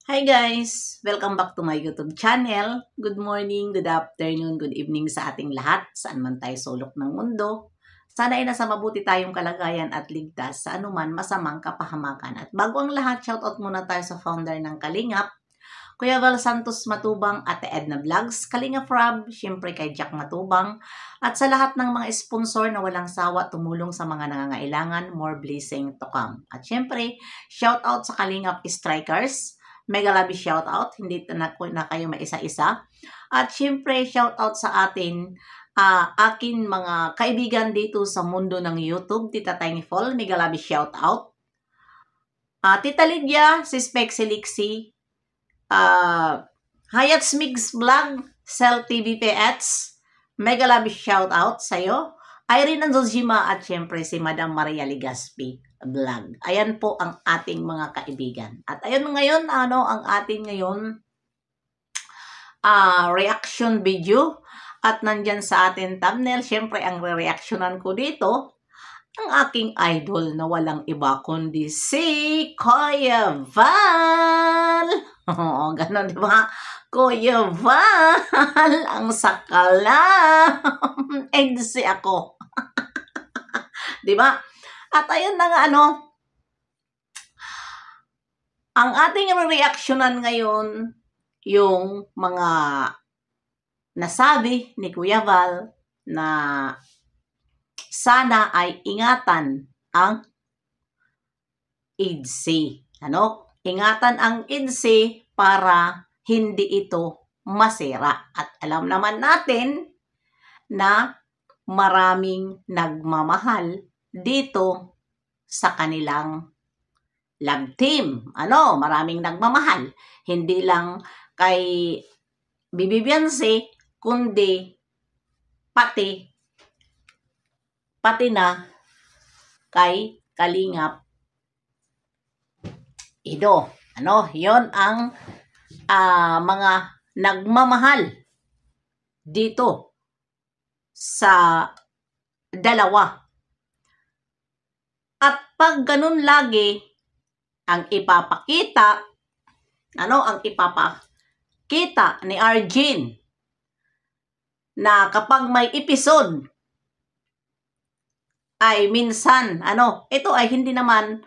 Hi guys! Welcome back to my YouTube channel. Good morning, good afternoon, good evening sa ating lahat, saan man tayo sulok ng mundo. Sana ay nasa mabuti tayong kalagayan at ligtas sa anuman masamang kapahamakan. At bago ang lahat, shoutout muna tayo sa founder ng Kalingap, Kuya Val Santos Matubang, Ate Edna Vlogs, Kalingap Rob, syempre kay Jack Matubang, at sa lahat ng mga sponsor na walang sawa tumulong sa mga nangangailangan, more blessing to come. At syempre, shoutout sa Kalingap Strikers, mega love shoutout, hindi na kayo maisa-isa. At syempre, shoutout sa akin mga kaibigan dito sa mundo ng YouTube, Tita Tiny Fall, mega love shoutout. Tita Lydia, si Spexy Lixie, Hayat's Mix Vlog, Cell TV Pets, mega love shoutout sa'yo. Irene Anzojima at syempre si Madam Maria Ligaspi Vlog. Ayan po ang ating mga kaibigan. At ayan ngayon, ang ating ngayon reaction video. At nandyan sa ating thumbnail, syempre ang re-reactionan ko dito, ang aking idol na walang iba kundi si Kuya Val. Oo, ganun, di ba? Kuya Val, ang sakala. Egsi ako. Di ba? At ayun na nga, ang ating reactionan ngayon, yung mga nasabi ni Kuya Val na sana ay ingatan ang EDC. Ingatan ang EDC para hindi ito masira. At alam naman natin na maraming nagmamahal dito sa kanilang love team. Maraming nagmamahal. Hindi lang kay Bibi Beyonce, kundi pati na kay Kalingap Ido. Yon ang mga nagmamahal dito sa dalawa. At pag ganun lagi ang ipapakita, ni Arjin na kapag may episode ay minsan, ito ay hindi naman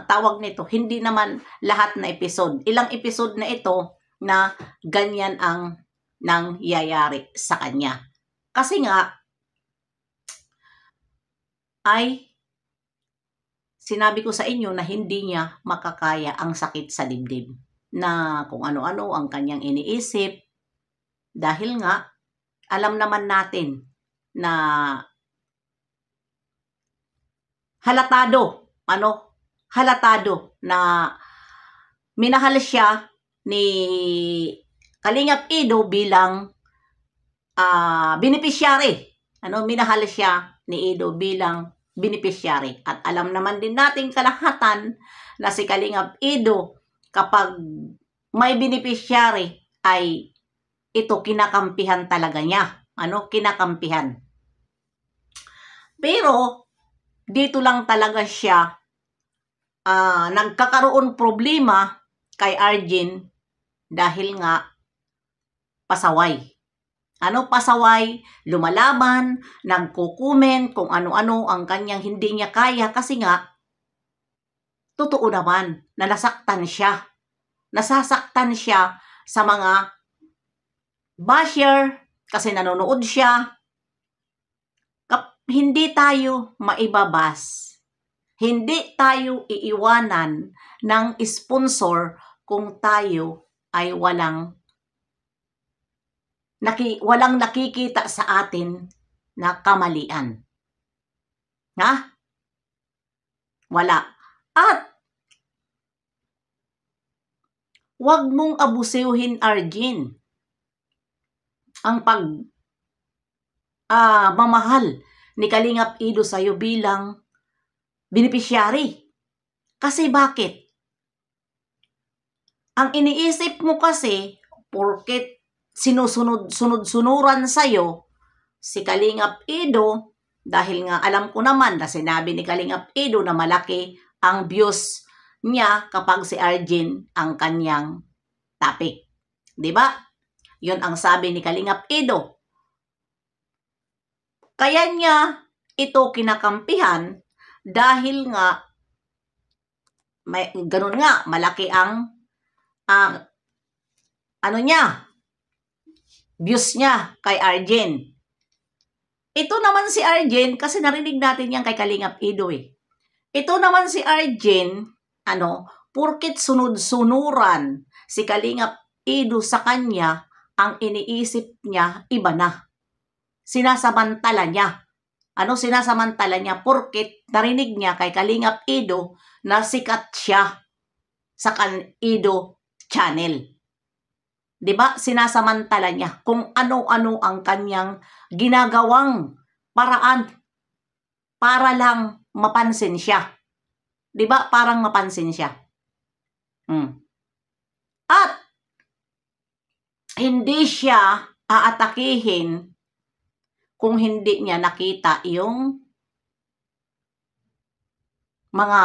tawag nito, hindi naman lahat na episode. Ilang episode na ito na ganyan ang nangyayari sa kanya. Kasi nga, ay sinabi ko sa inyo na hindi niya makakaya ang sakit sa dibdib. Na kung ano-ano ang kanyang iniisip. Dahil nga, alam naman natin na halatado na minahal siya ni Kalingap Ido bilang beneficiary. Minahal siya ni Ido bilang beneficiary. At alam naman din natin kalahatan na si Kalingap Ido kapag may beneficiary ay ito kinakampihan talaga niya. Kinakampihan. Pero dito lang talaga siya nagkakaroon problema kay Arjin dahil nga pasaway. Pasaway, lumalaban, nagko-comment kung ano-ano ang kanyang hindi niya kaya kasi nga totoo naman na nasaktan siya. Nasasaktan siya sa mga basher kasi nanonood siya. Hindi tayo maibabas. Hindi tayo iiwanan ng sponsor kung tayo ay walang nakikita sa atin na kamalian. Wala. At wag mong abusuhin, Arjin, ang mamahal ni Kalingap Ido sa'yo bilang beneficiary. Kasi bakit? Ang iniisip mo kasi, porket sinusunuran sa'yo si Kalingap Ido, dahil nga alam ko naman na sinabi ni Kalingap Ido na malaki ang views niya kapag si Arjen ang kanyang topic. Diba? Yun ang sabi ni Kalingap Edo. Kaya niya ito kinakampihan dahil nga ganun nga, malaki ang views niya kay Arjen. Ito naman si Arjen, kasi narinig natin yan kay Kalingap Edo eh. Ito naman si Arjen, purkit sunod-sunuran si Kalingap Edo sa kanya, ang iniisip niya, iba na. Sinasamantala niya. Sinasamantala niya? Purkit narinig niya kay Kalingap Edo na sikat siya sa Edo channel. Diba? Sinasamantala niya kung ano-ano ang kanyang ginagawang paraan para lang mapansin siya. Diba? Parang mapansin siya. At hindi siya aatakihin kung hindi niya nakita yung mga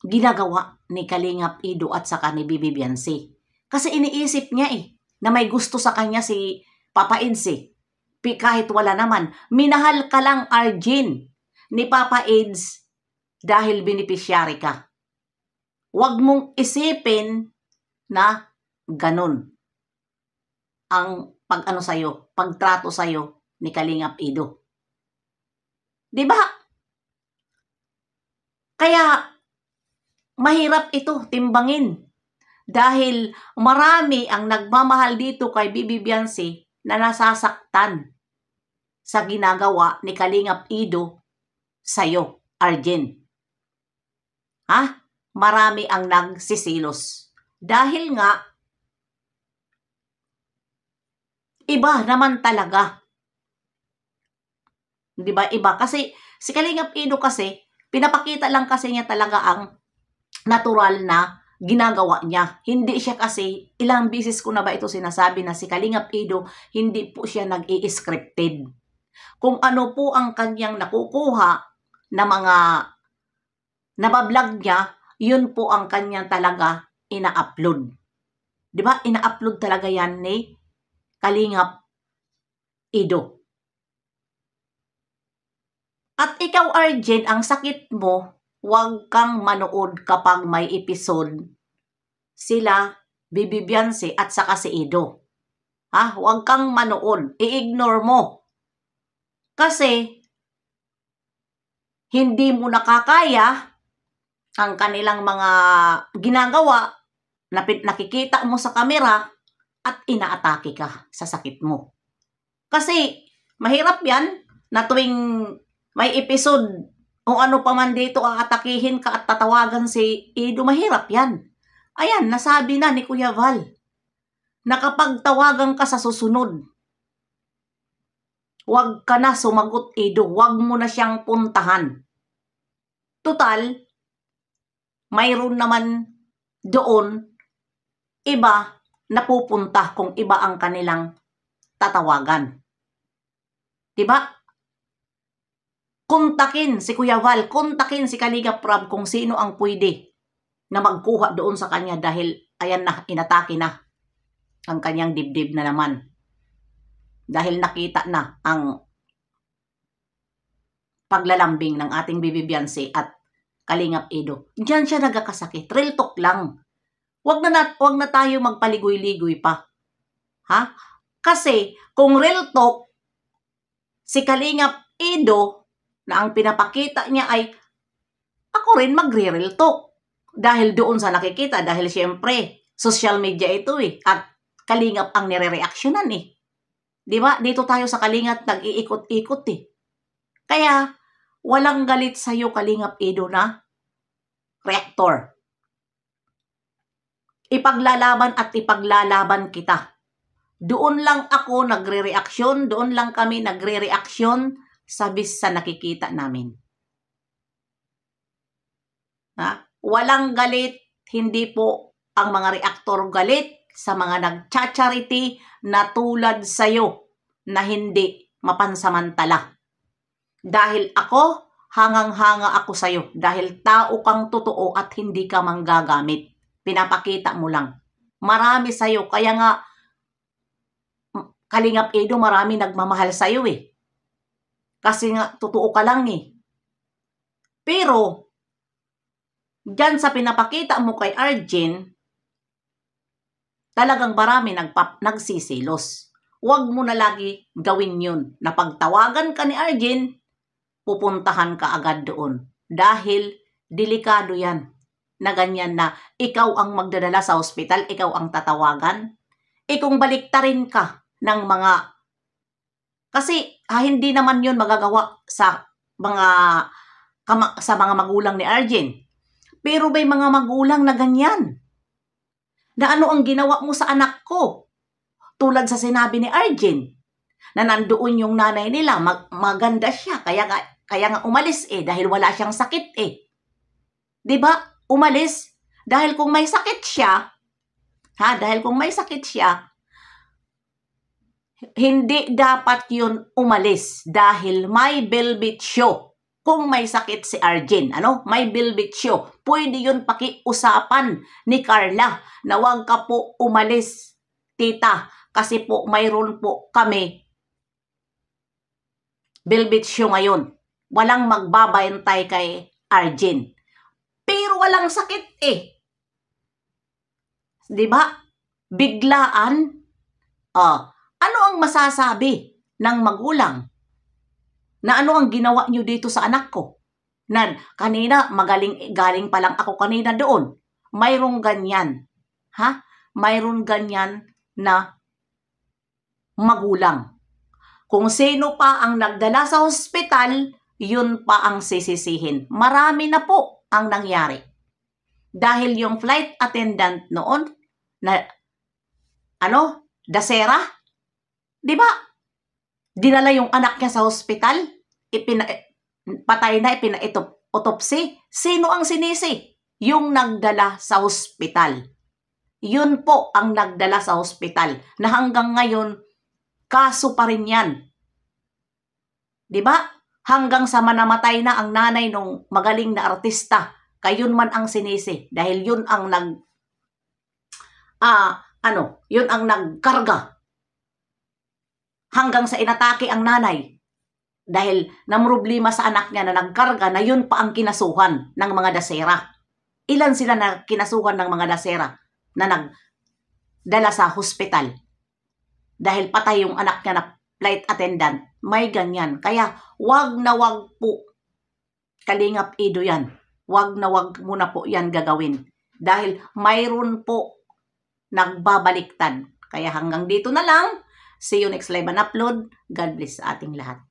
ginagawa ni Kalingap Edo at saka ni Bibi Biancy. Kasi iniisip niya na may gusto sa kanya si Papa Eds kahit wala naman. Minahal ka lang, Arjen, ni Papa Eds dahil beneficiary ka. Huwag mong isipin na ganun ang pagtrato sa'yo ni Kalingap Edo. Diba? Kaya mahirap ito timbangin. Dahil marami ang nagmamahal dito kay Bibi Biancy na nasasaktan sa ginagawa ni Kalingap Edo sa'yo, Arjen. Marami ang nagsisilos. Dahil nga, iba naman talaga. Diba? Iba. Kasi si Kalingap Edo kasi, pinapakita lang kasi niya talaga ang natural na ginagawa niya. Hindi siya kasi, ilang beses ko na ba ito sinasabi na si Kalingap Edo, hindi po siya nag-i-scripted. Kung ano po ang kanyang nakukuha na mga nabablog niya, yun po ang kanyang talaga ina-upload. Diba? Ina-upload talaga yan ni Kalingap Edo. At ikaw, Arjen, ang sakit mo, huwag kang manood kapag may episode sila, Bibi Biancy at saka si Edo. Huwag kang manood. I-ignore mo. Kasi, hindi mo nakakaya ang kanilang mga ginagawa na nakikita mo sa kamera at inaatake ka sa sakit mo. Kasi, mahirap yan na tuwing may episode o ano pa man dito aatakihin ka at tatawagan si Edo, mahirap yan. Ayan, nasabi na ni Kuya Val na kapag tawagan ka sa susunod, huwag ka na sumagot, Edo. Huwag mo na siyang puntahan. Total, mayroon naman doon iba na pupunta kung iba ang kanilang tatawagan. Diba? Kontakin si Kuya Val, kontakin si Kalingap Rab kung sino ang pwede na magkuha doon sa kanya dahil ayan na, inatake na ang kanyang dibdib na naman. Dahil nakita na ang paglalambing ng ating Bibi Biancy at Kalingap Edo. Diyan siya nagkakasakit. Real talk lang. Wag na tayo magpaligoy-ligoy pa. Kasi kung real talk, si Kalingap Edo na ang pinapakita niya ay ako rin magre-real talk. Dahil doon sa nakikita, dahil siyempre, social media ito at Kalingap ang nire-reactionan Diba? Dito tayo sa Kalingap nag-iikot-ikot Kaya, walang galit sa'yo, Kalingap Edo na reactor. Ipaglalaban at ipaglalaban kita. Doon lang ako nagre-reaksyon, doon lang kami nagre-reaksyon sa nakikita namin. Walang galit, hindi po ang mga reaktor galit sa mga nagcha-charity na tulad sa'yo na hindi mapansamantala. Dahil ako, hangang-hanga ako sa'yo dahil tao kang totoo at hindi ka manggagamit. Pinapakita mo lang. Marami sa'yo, kaya nga, Kalingap Edo, marami nagmamahal sa'yo eh. Kasi nga, totoo ka lang eh. Pero, dyan sa pinapakita mo kay Arjen, talagang marami nagsisilos. Huwag mo na lagi gawin yun. Napagtawagan ka ni Arjen, pupuntahan ka agad doon. Dahil, delikado yan. Na ganyan na, ikaw ang magdadala sa ospital, ikaw ang tatawagan. Kung baliktarin ka ng mga, kasi hindi naman yun magagawa sa mga magulang ni Arjen. Pero may mga magulang na ganyan. Na ano ang ginawa mo sa anak ko? Tulad sa sinabi ni Arjen, na nandoon yung nanay nila, maganda siya, kaya nga umalis eh, dahil wala siyang sakit eh. Diba? Umalis. Dahil kung may sakit siya, hindi dapat yun umalis dahil may bilbitsyo. Kung may sakit si Arjen, may bilbitsyo. Pwede yun pakiusapan ni Carla na wag ka po umalis, tita, kasi po mayroon po kami bilbitsyo ngayon. Walang magbabantay kay Arjen. Pero walang sakit eh. Diba? Biglaan. Ano ang masasabi ng magulang? Na ano ang ginawa nyo dito sa anak ko? Na kanina, galing pa lang ako kanina doon. Mayroong ganyan. Mayroong ganyan na magulang. Kung sino pa ang nagdala sa hospital, yun pa ang sisisihin. Marami na po ang nangyari. Dahil yung flight attendant noon, na, dasera, di ba? Dinala yung anak niya sa hospital, patay na, autopsy. Sino ang sinisi? Yung nagdala sa hospital. Yun po ang nagdala sa hospital, na hanggang ngayon, kaso pa rin yan. Di ba? Hanggang sa manamatay na ang nanay ng magaling na artista, kayon man ang sinisi dahil yun ang yun ang nagkarga hanggang sa inatake ang nanay dahil namroblema sa anak niya na nagkarga na yun pa ang kinasuhan ng mga dasera. Ilan sila na kinasuhan ng mga dasera na nagdala sa hospital dahil patay yung anak niya na flight attendant. May ganyan. Kaya wag na wag po, Kalingap Edo, yan. Wag na wag muna po yan gagawin. Dahil mayroon po nagbabaliktad. Kaya hanggang dito na lang. See you next live and upload. God bless sa ating lahat.